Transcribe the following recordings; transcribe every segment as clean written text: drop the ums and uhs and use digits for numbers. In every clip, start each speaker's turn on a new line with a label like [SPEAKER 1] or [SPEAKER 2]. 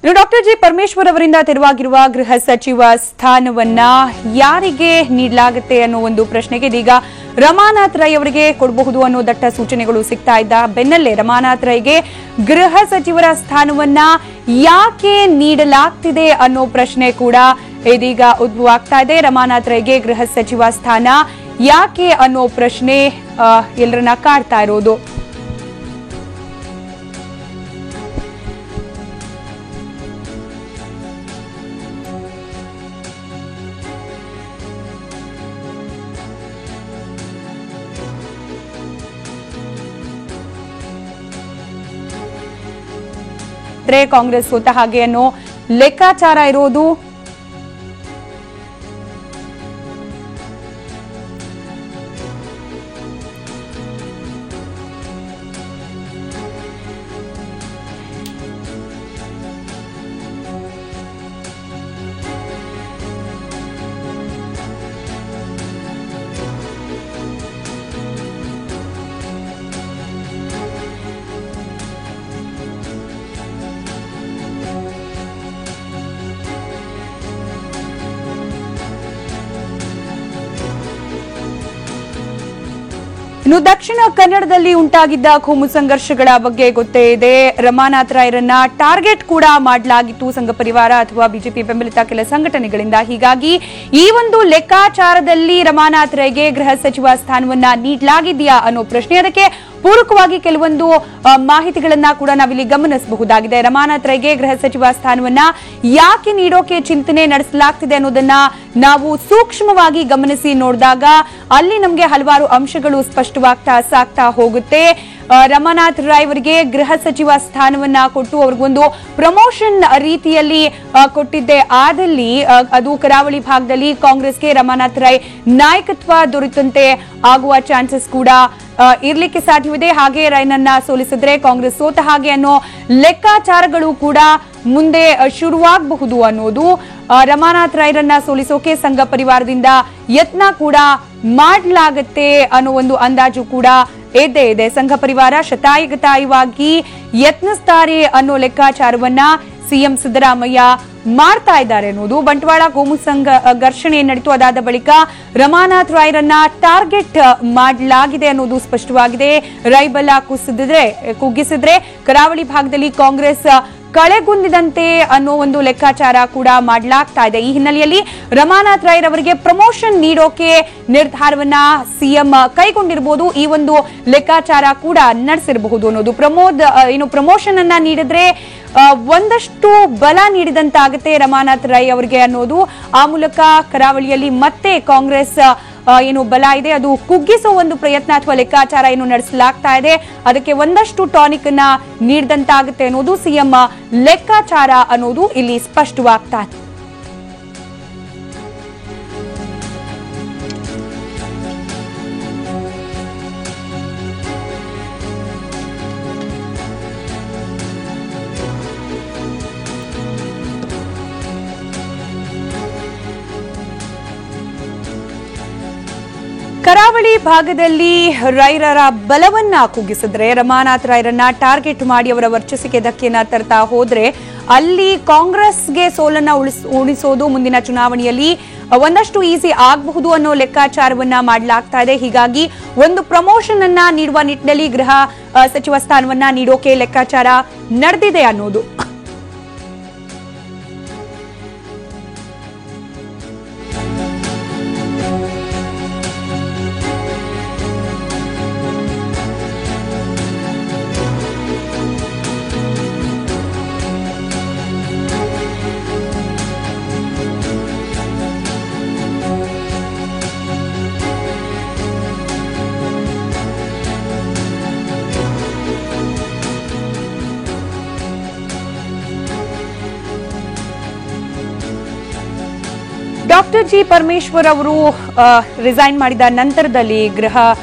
[SPEAKER 1] Doctor G Parameshwar ಅವರಿಂದ ತೆರವಾಗಿರುವ ಗೃಹ ಸಚಿವ ಸ್ಥಾನವನ್ನ ಯಾರಿಗೆ ನೀಡಲಾಗುತ್ತೆ ಅನ್ನೋ ಒಂದು ಪ್ರಶ್ನೆಗೆ ಇದೀಗ ರಮಾನಾಥ್ ರೈ ಅವರಿಗೆ ಕೊಡಬಹುದು ಅನ್ನೋ ದಟ್ಟ ಸೂಚನೆಗಳು ಸಿಗ್ತಾ ಇದ್ದ ಬೆನ್ನಲ್ಲೇ ರಮಾನಾಥ್ ರೈಗೆ ಗೃಹ ಸಚಿವರ ಸ್ಥಾನವನ್ನ ಯಾಕೆ ನೀಡಲಾಗ್ತಿದೆ ಅನ್ನೋ ಪ್ರಶ್ನೆ ಕೂಡ ಇದೀಗ ಉದ್ಭವ ಆಗ್ತಾ ಇದೆ. ರಮಾನಾಥ್ ರೈಗೆ ಗೃಹ ಸಚಿವ ಸ್ಥಾನ ಯಾಕೆ ಅನ್ನೋ ಪ್ರಶ್ನೆ ಎಲ್ಲರನ್ನ ಕಾಡ್ತಾ ಇರೋದು. ಕಾಂಗ್ರೆಸ್ ಗೊತ್ತ ಹಾಗೆ ಅನ್ನೋ ಲೆಕ್ಕಾಚಾರ ಇರೋದು. ಇನ್ನು ದಕ್ಷಿಣ ಕನ್ನಡದಲ್ಲಿ ಉಂಟಾಗಿದ್ದ ಕೋಮು ಸಂಘರ್ಷಗಳ ಬಗ್ಗೆ ಗೊತ್ತೇ ಇದೆ. ರಮಾನಾಥ್ ರೈರನ್ನ ಟಾರ್ಗೆಟ್ ಕೂಡ ಮಾಡಲಾಗಿತ್ತು ಸಂಘ ಪರಿವಾರ ಅಥವಾ ಬಿಜೆಪಿ ಬೆಂಬಲಿತ ಕೆಲ ಸಂಘಟನೆಗಳಿಂದ. ಹೀಗಾಗಿ ಈ ಒಂದು ಲೆಕ್ಕಾಚಾರದಲ್ಲಿ ರಮಾನಾಥ್ ರೈಗೆ ಗೃಹ ಸಚಿವ ಸ್ಥಾನವನ್ನ ನೀಡಲಾಗಿದೆಯಾ ಅನ್ನೋ ಪ್ರಶ್ನೆ. ಅದಕ್ಕೆ ಪೂರಕವಾಗಿ ಕೆಲವೊಂದು ಮಾಹಿತಿಗಳನ್ನ ಕೂಡ ನಾವಿಲ್ಲಿ ಗಮನಿಸಬಹುದಾಗಿದೆ. ರಮಾನಾಥ್ ರೈಗೆ ಗೃಹ ಸಚಿವ ಸ್ಥಾನವನ್ನ ಯಾಕೆ ನೀಡೋಕೆ ಚಿಂತನೆ ನಡೆಸಲಾಗ್ತಿದೆ ಅನ್ನೋದನ್ನ ನಾವು ಸೂಕ್ಷ್ಮವಾಗಿ ಗಮನಿಸಿ ನೋಡಿದಾಗ ಅಲ್ಲಿ ನಮಗೆ ಹಲವಾರು ಅಂಶಗಳು ಸ್ಪಷ್ಟವಾಗ್ತಾ ಸಾಕ್ತಾ ಹೋಗುತ್ತೆ. ರಮಾನಾಥ್ ರೈ ಅವರಿಗೆ ಗೃಹ ಸಚಿವ ಸ್ಥಾನವನ್ನ ಕೊಟ್ಟು ಅವ್ರಿಗೊಂದು ಪ್ರಮೋಷನ್ ರೀತಿಯಲ್ಲಿ ಕೊಟ್ಟಿದ್ದೆ ಆದಲ್ಲಿ ಅದು ಕರಾವಳಿ ಭಾಗದಲ್ಲಿ ಕಾಂಗ್ರೆಸ್ಗೆ ರಮಾನಾಥ್ ರೈ ನಾಯಕತ್ವ ದೊರೆತಂತೆ ಆಗುವ ಚಾನ್ಸಸ್ ಕೂಡ ಇರ್ಲಿಕ್ಕೆ ಸಾಧ್ಯವಿದೆ. ಹಾಗೆ ರೈನನ್ನ ಸೋಲಿಸಿದ್ರೆ ಕಾಂಗ್ರೆಸ್ ಸೋತ ಹಾಗೆ ಅನ್ನೋ ಲೆಕ್ಕಾಚಾರಗಳು ಕೂಡ ಮುಂದೆ ಶುರುವಾಗಬಹುದು ಅನ್ನೋದು. ರಮಾನಾಥ್ ರೈರನ್ನ ಸೋಲಿಸೋಕೆ ಸಂಘ ಪರಿವಾರದಿಂದ ಯತ್ನ ಕೂಡ ಮಾಡಲಾಗತ್ತೆ ಅನ್ನೋ ಒಂದು ಅಂದಾಜು ಕೂಡ ಇದ್ದೇ ಇದೆ. ಸಂಘ ಪರಿವಾರ ಶತಾಯಗತಾಯವಾಗಿ ಯತ್ನಿಸ್ತಾರೆ ಅನ್ನೋ ಲೆಕ್ಕಾಚಾರವನ್ನ ಸಿಎಂ ಸಿದ್ದರಾಮಯ್ಯ ಮಾಡ್ತಾ ಇದ್ದಾರೆ ಅನ್ನೋದು. ಬಂಟ್ವಾಳ ಕೋಮು ಸಂಘ ಘರ್ಷಣೆ ನಡೆಯಿತು. ಅದಾದ ಬಳಿಕ ರಮಾನಾಥ್ ರೈರನ್ನ ಟಾರ್ಗೆಟ್ ಮಾಡಲಾಗಿದೆ ಅನ್ನೋದು ಸ್ಪಷ್ಟವಾಗಿದೆ. ರೈಬಲ ಕುಗ್ಗಿಸಿದ್ರೆ ಕರಾವಳಿ ಭಾಗದಲ್ಲಿ ಕಾಂಗ್ರೆಸ್ ಕಳೆಗುಂದಿದಂತೆ ಅನ್ನೋ ಒಂದು ಲೆಕ್ಕಾಚಾರ ಕೂಡ ಮಾಡಲಾಗ್ತಾ ಇದೆ. ಈ ಹಿನ್ನೆಲೆಯಲ್ಲಿ ರಮಾನಾಥ್ ರೈ ಅವರಿಗೆ ಪ್ರಮೋಷನ್ ನೀಡೋಕೆ ನಿರ್ಧಾರವನ್ನ ಸಿಎಂ ಕೈಗೊಂಡಿರಬಹುದು. ಈ ಒಂದು ಲೆಕ್ಕಾಚಾರ ಕೂಡ ನಡೆಸಿರಬಹುದು ಅನ್ನೋದು. ಪ್ರಮೋಷನ್ ಅನ್ನ ನೀಡಿದ್ರೆ ಒಂದಷ್ಟು ಬಲ ನೀಡಿದಂತಾಗುತ್ತೆ ರಮಾನಾಥ್ ರೈ ಅವರಿಗೆ ಅನ್ನೋದು. ಆ ಮೂಲಕ ಕರಾವಳಿಯಲ್ಲಿ ಮತ್ತೆ ಕಾಂಗ್ರೆಸ್ ಏನು ಬಲ ಇದೆ ಅದು ಕುಗ್ಗಿಸೋ ಒಂದು ಪ್ರಯತ್ನ ಅಥವಾ ಲೆಕ್ಕಾಚಾರ ಏನು ನಡೆಸಲಾಗ್ತಾ ಇದೆ. ಅದಕ್ಕೆ ಒಂದಷ್ಟು ಟಾನಿಕ್ ಅನ್ನ ನೀಡಿದಂತಾಗುತ್ತೆ ಅನ್ನೋದು ಸಿಎಂ ಲೆಕ್ಕಾಚಾರ ಅನ್ನೋದು ಇಲ್ಲಿ ಸ್ಪಷ್ಟವಾಗ್ತಾ ಇದೆ. ಕರಾವಳಿ ಭಾಗದಲ್ಲಿ ರೈರರ ಬಲವನ್ನ ಕುಗ್ಗಿಸಿದ್ರೆ ರಮಾನಾಥ್ ರೈರನ್ನ ಟಾರ್ಗೆಟ್ ಮಾಡಿ ಅವರ ವರ್ಚಸ್ಸಿಗೆ ಧಕ್ಕೆಯನ್ನ ತರ್ತಾ ಹೋದ್ರೆ ಅಲ್ಲಿ ಕಾಂಗ್ರೆಸ್ಗೆ ಸೋಲನ್ನ ಉಳಿಸೋದು ಮುಂದಿನ ಚುನಾವಣೆಯಲ್ಲಿ ಒಂದಷ್ಟು ಈಸಿ ಆಗಬಹುದು ಅನ್ನೋ ಲೆಕ್ಕಾಚಾರವನ್ನ ಮಾಡಲಾಗ್ತಾ ಇದೆ. ಹೀಗಾಗಿ ಒಂದು ಪ್ರಮೋಷನ್ ಅನ್ನ ನೀಡುವ ನಿಟ್ಟಿನಲ್ಲಿ ಗೃಹ ಸಚಿವ ಸ್ಥಾನವನ್ನ ನೀಡೋಕೆ ಲೆಕ್ಕಾಚಾರ ನಡೆದಿದೆ ಅನ್ನೋದು. ಡಾಕ್ಟರ್ ಜಿ ಪರಮೇಶ್ವರ್ ಅವರು ರಿಸೈನ್ ಮಾಡಿದ ನಂತರದಲ್ಲಿ ಗೃಹ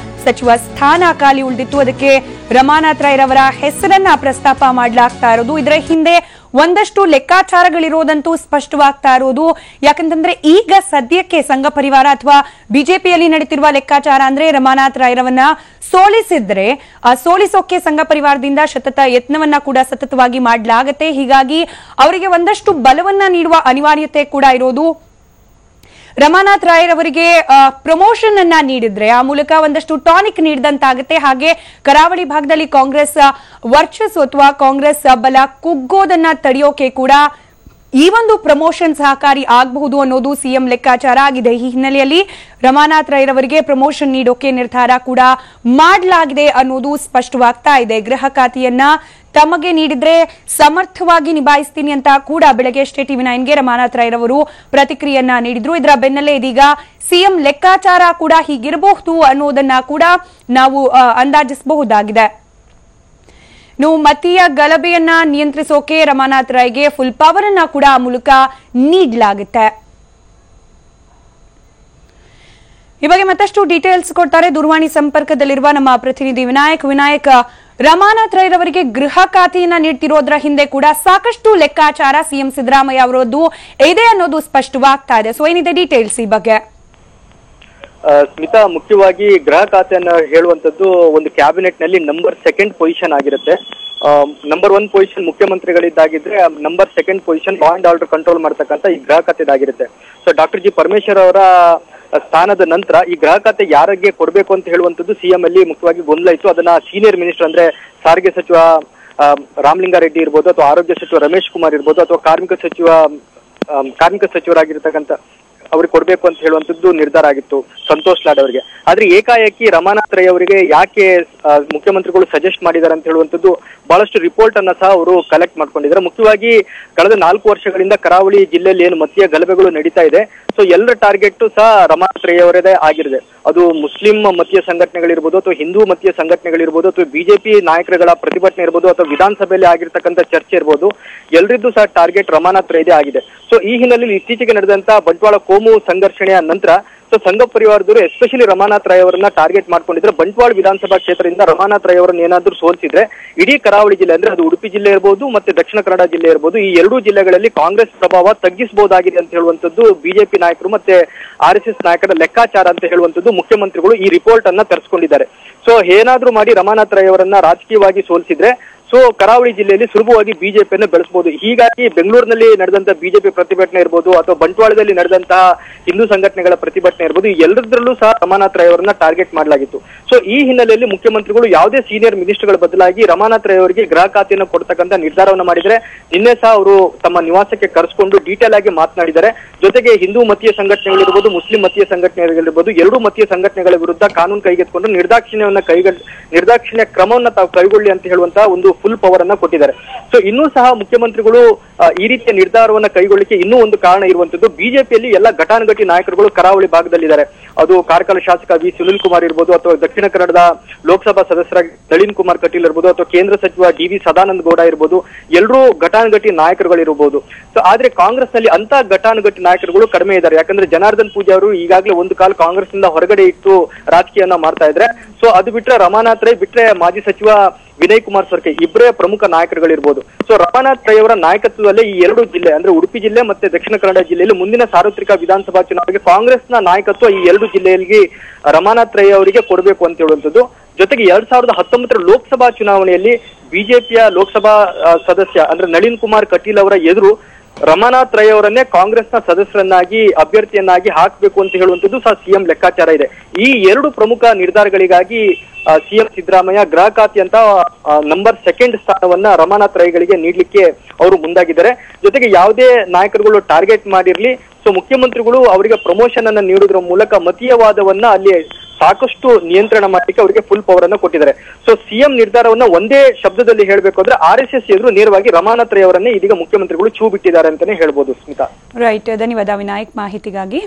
[SPEAKER 1] ಸಚಿವ ಸ್ಥಾನ ಖಾಲಿ ಉಳಿದಿತ್ತು. ಅದಕ್ಕೆ ರಮಾನಾಥ್ ರೈ ರವರ ಹೆಸರನ್ನ ಪ್ರಸ್ತಾಪ ಮಾಡಲಾಗ್ತಾ ಇರೋದು. ಇದರ ಹಿಂದೆ ಒಂದಷ್ಟು ಲೆಕ್ಕಾಚಾರಗಳಿರೋದಂತೂ ಸ್ಪಷ್ಟವಾಗ್ತಾ ಇರೋದು. ಯಾಕಂತಂದ್ರೆ ಈಗ ಸದ್ಯಕ್ಕೆ ಸಂಘ ಪರಿವಾರ ಅಥವಾ ಬಿಜೆಪಿಯಲ್ಲಿ ನಡೀತಿರುವ ಲೆಕ್ಕಾಚಾರ ಅಂದ್ರೆ ರಮಾನಾಥ್ ರೈ ರವನ್ನ ಸೋಲಿಸಿದ್ರೆ ಸೋಲಿಸೋಕೆ ಸಂಘ ಪರಿವಾರದಿಂದ ಸತತ ಯತ್ನವನ್ನ ಕೂಡ ಸತತವಾಗಿ ಮಾಡಲಾಗತ್ತೆ. ಹೀಗಾಗಿ ಅವರಿಗೆ ಒಂದಷ್ಟು ಬಲವನ್ನ ನೀಡುವ ಅನಿವಾರ್ಯತೆ ಕೂಡ ಇರೋದು. ರಮಾನಾಥ್ ರಾಯ್ ಅವರಿಗೆ ಪ್ರಮೋಷನ್ ಅನ್ನ ನೀಡಿದ್ರೆ ಆ ಮೂಲಕ ಒಂದಷ್ಟು ಟಾನಿಕ್ ನೀಡಿದಂತಾಗುತ್ತೆ. ಹಾಗೆ ಕರಾವಳಿ ಭಾಗದಲ್ಲಿ ಕಾಂಗ್ರೆಸ್ ವರ್ಚಸ್ಸು ಅಥವಾ ಕಾಂಗ್ರೆಸ್ ಬಲ ಕುಗ್ಗೋದನ್ನ ತಡೆಯೋಕೆ ಕೂಡ ಈ ಒಂದು ಪ್ರಮೋಷನ್ ಸಹಕಾರಿ ಆಗಬಹುದು ಅನ್ನೋದು ಸಿಎಂ ಲೆಕ್ಕಾಚಾರ ಆಗಿದೆ. ಈ ಹಿನ್ನೆಲೆಯಲ್ಲಿ ರಮಾನಾಥ್ ರೈ ಅವರಿಗೆ ಪ್ರಮೋಷನ್ ನೀಡೋಕೆ ನಿರ್ಧಾರ ಕೂಡ ಮಾಡಲಾಗಿದೆ ಅನ್ನೋದು ಸ್ಪಷ್ಟವಾಗ್ತಾ ಇದೆ. ಗೃಹ ಖಾತೆಯನ್ನ ತಮಗೆ ನೀಡಿದ್ರೆ ಸಮರ್ಥವಾಗಿ ನಿಭಾಯಿಸ್ತೀನಿ ಅಂತ ಕೂಡ ಬೆಳಗ್ಗೆ ಅಷ್ಟೇ ಟಿವಿ9ಗೆ ರಮಾನಾಥ್ ರೈ ಅವರು ಪ್ರತಿಕ್ರಿಯೆಯನ್ನ ನೀಡಿದ್ರು. ಇದರ ಬೆನ್ನಲ್ಲೇ ಇದೀಗ ಸಿಎಂ ಲೆಕ್ಕಾಚಾರ ಕೂಡ ಹೀಗಿರಬಹುದು ಅನ್ನೋದನ್ನ ಕೂಡ ನಾವು ಅಂದಾಜಿಸಬಹುದಾಗಿದೆ. ಮತೀಯ ಗಲಭೆಯನ್ನ ನಿಯಂತ್ರಿಸೋಕೆ ರಮಾನಾಥ್ ರೈಗೆ ಫುಲ್ ಪವರ್ ಅನ್ನ ಕೂಡ ಆ ಮೂಲಕ ನೀಡಲಾಗುತ್ತೆ. ಈ ಬಗ್ಗೆ ಮತ್ತಷ್ಟು ಡೀಟೇಲ್ಸ್ ಕೊಡ್ತಾರೆ ದೂರವಾಣಿ ಸಂಪರ್ಕದಲ್ಲಿರುವ ನಮ್ಮ ಪ್ರತಿನಿಧಿ ವಿನಾಯಕ್. ರಮಾನಾಥ್ ರೈ ಅವರಿಗೆ ಗೃಹ ಖಾತೆಯನ್ನ ನೀಡ್ತಿರೋದ್ರ ಹಿಂದೆ ಕೂಡ ಸಾಕಷ್ಟು ಲೆಕ್ಕಾಚಾರ ಸಿಎಂ ಸಿದ್ದರಾಮಯ್ಯ ಅವರದ್ದು ಇದೆ ಅನ್ನೋದು ಸ್ಪಷ್ಟವಾಗ್ತಾ ಇದೆ. ಸೊ ಏನಿದೆ ಡೀಟೇಲ್ಸ್ ಈ ಬಗ್ಗೆ?
[SPEAKER 2] ಸ್ಮಿತಾ, ಮುಖ್ಯವಾಗಿ ಗೃಹ ಖಾತೆಯನ್ನ ಹೇಳುವಂತದ್ದು ಒಂದು ಕ್ಯಾಬಿನೆಟ್ ನಲ್ಲಿ ನಂಬರ್ 2 ಪೊಸಿಷನ್ ಆಗಿರುತ್ತೆ. ನಂಬರ್ 1 ಪೊಸಿಷನ್ ಮುಖ್ಯಮಂತ್ರಿಗಳಿದ್ದಾಗಿದ್ರೆ number 2 position law and order control ಮಾಡ್ತಕ್ಕಂಥ ಈ ಗೃಹ ಖಾತೆದಾಗಿರುತ್ತೆ. ಸೊ ಡಾಕ್ಟರ್ ಜಿ ಪರಮೇಶ್ವರ್ ಅವರ ಸ್ಥಾನದ ನಂತರ ಈ ಗೃಹ ಖಾತೆ ಯಾರಿಗೆ ಕೊಡಬೇಕು ಅಂತ ಹೇಳುವಂತದ್ದು ಸಿಎಂ ಅಲ್ಲಿ ಮುಖ್ಯವಾಗಿ ಗೊಂದಲ ಇತ್ತು. ಅದನ್ನ ಸೀನಿಯರ್ ಮಿನಿಸ್ಟರ್ ಅಂದ್ರೆ ಸಾರಿಗೆ ಸಚಿವ ರಾಮಲಿಂಗಾರೆಡ್ಡಿ ಇರ್ಬೋದು, ಅಥವಾ ಆರೋಗ್ಯ ಸಚಿವ ರಮೇಶ್ ಕುಮಾರ್ ಇರ್ಬೋದು, ಅಥವಾ ಕಾರ್ಮಿಕ ಸಚಿವರಾಗಿರ್ತಕ್ಕಂಥ ಅವ್ರಿಗೆ ಕೊಡ್ಬೇಕು ಅಂತ ಹೇಳುವಂತದ್ದು ನಿರ್ಧಾರ ಆಗಿತ್ತು ಸಂತೋಷ್ ಲಾಡ್ ಅವರಿಗೆ. ಆದ್ರೆ ಏಕಾಏಕಿ ರಮಾನಾಥ್ ರೈ ಅವರಿಗೆ ಯಾಕೆ ಮುಖ್ಯಮಂತ್ರಿಗಳು ಸಜೆಸ್ಟ್ ಮಾಡಿದ್ದಾರೆ ಅಂತ ಹೇಳುವಂತದ್ದು ಬಹಳಷ್ಟು ರಿಪೋರ್ಟ್ ಅನ್ನ ಸಹ ಅವರು ಕಲೆಕ್ಟ್ ಮಾಡ್ಕೊಂಡಿದ್ದಾರೆ. ಮುಖ್ಯವಾಗಿ ಕಳೆದ 4 ವರ್ಷಗಳಿಂದ ಕರಾವಳಿ ಜಿಲ್ಲೆಯಲ್ಲಿ ಏನು ಮತೀಯ ಗಲಭೆಗಳು ನಡೀತಾ ಇದೆ, ಸೊ ಎಲ್ಲರ ಟಾರ್ಗೆಟ್ ಸಹ ರಮಾನಾಥ್ ರೈ ಅವರದೇ ಆಗಿರುತ್ತೆ. ಅದು ಮುಸ್ಲಿಂ ಮತೀಯ ಸಂಘಟನೆಗಳಿರ್ಬೋದು, ಅಥವಾ ಹಿಂದೂ ಮತೀಯ ಸಂಘಟನೆಗಳಿರ್ಬೋದು, ಅಥವಾ ಬಿಜೆಪಿ ನಾಯಕರುಗಳ ಪ್ರತಿಭಟನೆ ಇರ್ಬೋದು, ಅಥವಾ ವಿಧಾನಸಭೆಯಲ್ಲಿ ಆಗಿರ್ತಕ್ಕಂಥ ಚರ್ಚೆ ಇರ್ಬೋದು, ಎಲ್ಲರಿದ್ದು ಸಹ ಟಾರ್ಗೆಟ್ ರಮಾನಾಥ್ ರೈದೇ ಆಗಿದೆ. ಸೊ ಈ ಹಿನ್ನೆಲೆಯಲ್ಲಿ ಇತ್ತೀಚೆಗೆ ನಡೆದಂತ ಬಂಟ್ವಾಳ ಕೋಮು ಸಂಘರ್ಷಣೆಯ ನಂತರ ಸೊ ಸಂಘ ಪರಿವಾರದವರು ಎಸ್ಪೆಷಲಿ ರಮಾನಾಥ್ ರೈ ಅವರನ್ನ ಟಾರ್ಗೆಟ್ ಮಾಡ್ಕೊಂಡಿದ್ರೆ, ಬಂಟ್ವಾಳ ವಿಧಾನಸಭಾ ಕ್ಷೇತ್ರದಿಂದ ರಮಾನಾಥ್ ರೈ ಅವರನ್ನ ಏನಾದ್ರೂ ಸೋಲಿಸಿದ್ರೆ ಇಡೀ ಕರಾವಳಿ ಜಿಲ್ಲೆ ಅಂದ್ರೆ ಅದು ಉಡುಪಿ ಜಿಲ್ಲೆ ಇರ್ಬೋದು ಮತ್ತೆ ದಕ್ಷಿಣ ಕನ್ನಡ ಜಿಲ್ಲೆ ಇರ್ಬೋದು, ಈ ಎರಡೂ ಜಿಲ್ಲೆಗಳಲ್ಲಿ ಕಾಂಗ್ರೆಸ್ ಪ್ರಭಾವ ತಗ್ಗಿಸಬಹುದಾಗಿದೆ ಅಂತ ಹೇಳುವಂತದ್ದು ಬಿಜೆಪಿ ನಾಯಕರು ಮತ್ತೆ RSS ನಾಯಕರ ಲೆಕ್ಕಾಚಾರ ಅಂತ ಹೇಳುವಂತದ್ದು ಮುಖ್ಯಮಂತ್ರಿಗಳು ಈ ರಿಪೋರ್ಟ್ ಅನ್ನ ತರಿಸಿಕೊಂಡಿದ್ದಾರೆ. ಸೊ ಏನಾದ್ರೂ ಮಾಡಿ ರಮಾನಾಥ್ ರೈ ಅವರನ್ನ ರಾಜಕೀಯವಾಗಿ ಸೋಲಿಸಿದ್ರೆ ಸೊ ಕರಾವಳಿ ಜಿಲ್ಲೆಯಲ್ಲಿ ಸುಲಭವಾಗಿ ಬಿಜೆಪಿಯನ್ನು ಬೆಳೆಸಬಹುದು. ಹೀಗಾಗಿ ಬೆಂಗಳೂರಿನಲ್ಲಿ ನಡೆದಂತಹ ಬಿಜೆಪಿ ಪ್ರತಿಭಟನೆ ಇರ್ಬೋದು, ಅಥವಾ ಬಂಟ್ವಾಳದಲ್ಲಿ ನಡೆದಂತಹ ಹಿಂದೂ ಸಂಘಟನೆಗಳ ಪ್ರತಿಭಟನೆ ಇರ್ಬೋದು, ಈ ಎಲ್ಲದರಲ್ಲೂ ಸಹ ರಮಾನಾಥ್ ರೈ ಅವರನ್ನ ಟಾರ್ಗೆಟ್ ಮಾಡಲಾಗಿತ್ತು. ಸೊ ಈ ಹಿನ್ನೆಲೆಯಲ್ಲಿ ಮುಖ್ಯಮಂತ್ರಿಗಳು ಯಾವುದೇ ಸೀನಿಯರ್ ಮಿನಿಸ್ಟರ್ಗಳ ಬದಲಾಗಿ ರಮಾನಾಥ್ ರೈ ಅವರಿಗೆ ಗೃಹ ಖಾತೆಯನ್ನು ಕೊಡ್ತಕ್ಕಂಥ ನಿರ್ಧಾರವನ್ನು ಮಾಡಿದರೆ, ನಿನ್ನೆ ಸಹ ಅವರು ತಮ್ಮ ನಿವಾಸಕ್ಕೆ ಕರೆಸಿಕೊಂಡು ಡೀಟೇಲ್ ಆಗಿ ಮಾತನಾಡಿದ್ದಾರೆ. ಜೊತೆಗೆ ಹಿಂದೂ ಮತೀಯ ಸಂಘಟನೆಗಳಿರ್ಬೋದು, ಮುಸ್ಲಿಂ ಮತೀಯ ಸಂಘಟನೆಗಳಿರ್ಬೋದು, ಎರಡೂ ಮತೀಯ ಸಂಘಟನೆಗಳ ವಿರುದ್ಧ ಕಾನೂನು ಕೈಗೆತ್ತಿಕೊಂಡು ನಿರ್ದಾಕ್ಷಿಣ್ಯ ಕ್ರಮವನ್ನ ತಾವು ಕೈಗೊಳ್ಳಿ ಅಂತ ಹೇಳುವಂತಹ ಒಂದು ಫುಲ್ ಪವರ್ ಅನ್ನ ಕೊಟ್ಟಿದ್ದಾರೆ. ಸೊ ಇನ್ನೂ ಸಹ ಮುಖ್ಯಮಂತ್ರಿಗಳು ಈ ರೀತಿಯ ನಿರ್ಧಾರವನ್ನ ಕೈಗೊಳ್ಳಿಕ್ಕೆ ಇನ್ನೂ ಒಂದು ಕಾರಣ ಇರುವಂತದ್ದು, ಬಿಜೆಪಿಯಲ್ಲಿ ಎಲ್ಲ ಘಟಾನುಘಟಿ ನಾಯಕರುಗಳು ಕರಾವಳಿ ಭಾಗದಲ್ಲಿದ್ದಾರೆ. ಅದು ಕಾರ್ಕಳ ಶಾಸಕ ವಿ ಸುನಿಲ್ ಕುಮಾರ್ ಇರ್ಬೋದು, ಅಥವಾ ದಕ್ಷಿಣ ಕನ್ನಡದ ಲೋಕಸಭಾ ಸದಸ್ಯರಾಗಿ ನಳಿನ್ ಕುಮಾರ್ ಕಟೀಲ್ ಇರ್ಬೋದು, ಅಥವಾ ಕೇಂದ್ರ ಸಚಿವ DV ಸದಾನಂದ ಗೌಡ ಇರ್ಬೋದು, ಎಲ್ಲರೂ ಘಟಾನುಘಟಿ ನಾಯಕರುಗಳಿರ್ಬೋದು. ಸೊ ಆದ್ರೆ ಕಾಂಗ್ರೆಸ್ ನಲ್ಲಿ ಅಂತ ಘಟಾನುಘಟಿ ನಾಯಕರುಗಳು ಕಡಿಮೆ ಇದ್ದಾರೆ. ಯಾಕಂದ್ರೆ ಜನಾರ್ದನ್ ಪೂಜಾ ಅವರು ಈಗಾಗಲೇ ಒಂದು ಕಾಲ ಕಾಂಗ್ರೆಸ್ ನಿಂದ ಹೊರಗಡೆ ಇಟ್ಟು ರಾಜಕೀಯನ ಮಾಡ್ತಾ ಇದ್ರೆ. ಸೊ ಅದು ಬಿಟ್ರೆ ರಮಾನಾಥ್ ರೈ ಬಿಟ್ರೆ ಮಾಜಿ ಸಚಿವ ವಿನಯ್ ಕುಮಾರ್ ಸರ್ಕೆ ಇಬ್ಬರೇ ಪ್ರಮುಖ ನಾಯಕರುಗಳಿರ್ಬೋದು. ಸೊ ರಮಾನಾಥ್ ರೈ ಅವರ ನಾಯಕತ್ವದಲ್ಲೇ ಈ ಎರಡು ಜಿಲ್ಲೆ ಅಂದ್ರೆ ಉಡುಪಿ ಜಿಲ್ಲೆ ಮತ್ತೆ ದಕ್ಷಿಣ ಕನ್ನಡ ಜಿಲ್ಲೆಯಲ್ಲಿ ಮುಂದಿನ ಸಾರ್ವತ್ರಿಕ ವಿಧಾನಸಭಾ ಚುನಾವಣೆಗೆ ಕಾಂಗ್ರೆಸ್ನ ನಾಯಕತ್ವ ಈ ಎರಡು ಜಿಲ್ಲೆಯಲ್ಲಿ ರಮಾನಾಥ್ ರೈ ಅವರಿಗೆ ಕೊಡಬೇಕು ಅಂತ ಹೇಳುವಂಥದ್ದು. ಜೊತೆಗೆ 2019 ಲೋಕಸಭಾ ಚುನಾವಣೆಯಲ್ಲಿ ಬಿಜೆಪಿಯ ಲೋಕಸಭಾ ಸದಸ್ಯ ಅಂದ್ರೆ ನಳಿನ್ ಕುಮಾರ್ ಕಟೀಲ್ ಅವರ ಎದುರು ರಮಾನಾಥ್ ರೈ ಅವರನ್ನೇ ಕಾಂಗ್ರೆಸ್ನ ಸದಸ್ಯರನ್ನಾಗಿ ಅಭ್ಯರ್ಥಿಯನ್ನಾಗಿ ಹಾಕಬೇಕು ಅಂತ ಹೇಳುವಂಥದ್ದು ಸಹ ಸಿಎಂ ಲೆಕ್ಕಾಚಾರ ಇದೆ. ಈ ಎರಡು ಪ್ರಮುಖ ನಿರ್ಧಾರಗಳಿಗಾಗಿ ಸಿಎಂ ಸಿದ್ದರಾಮಯ್ಯ ಗೃಹ ಖಾತೆ ಅಂತ ನಂಬರ್ 2 ಸ್ಥಾನವನ್ನ ರಮಾನಾಥ್ ರೈಗಳಿಗೆ ನೀಡಲಿಕ್ಕೆ ಅವರು ಮುಂದಾಗಿದ್ದಾರೆ. ಜೊತೆಗೆ ಯಾವುದೇ ನಾಯಕರುಗಳು ಟಾರ್ಗೆಟ್ ಮಾಡಿರ್ಲಿ, ಸೊ ಮುಖ್ಯಮಂತ್ರಿಗಳು ಅವರಿಗೆ ಪ್ರಮೋಷನ್ ಅನ್ನ ನೀಡುವುದರ ಮೂಲಕ ಮತೀಯವಾದವನ್ನ ಅಲ್ಲಿ ಸಾಕಷ್ಟು ನಿಯಂತ್ರಣ ಮಾಡಲಿಕ್ಕೆ ಅವರಿಗೆ ಫುಲ್ ಪವರ್ ಅನ್ನು ಕೊಟ್ಟಿದ್ದಾರೆ. ಸೊ ಸಿಎಂ ನಿರ್ಧಾರವನ್ನ ಒಂದೇ ಶಬ್ದದಲ್ಲಿ ಹೇಳಬೇಕು ಅಂದ್ರೆ RSS ಎದುರು ನೇರವಾಗಿ ರಮಾನಾಥ್ ರೈ ಅವರನ್ನೇ ಇದೀಗ ಮುಖ್ಯಮಂತ್ರಿಗಳು ಛೂ ಬಿಟ್ಟಿದ್ದಾರೆ ಅಂತಾನೆ ಹೇಳ್ಬೋದು. ಸ್ಮಿತಾ,
[SPEAKER 1] ರೈಟ್, ಧನ್ಯವಾದ ವಿನಾಯಕ್ ಮಾಹಿತಿಗಾಗಿ.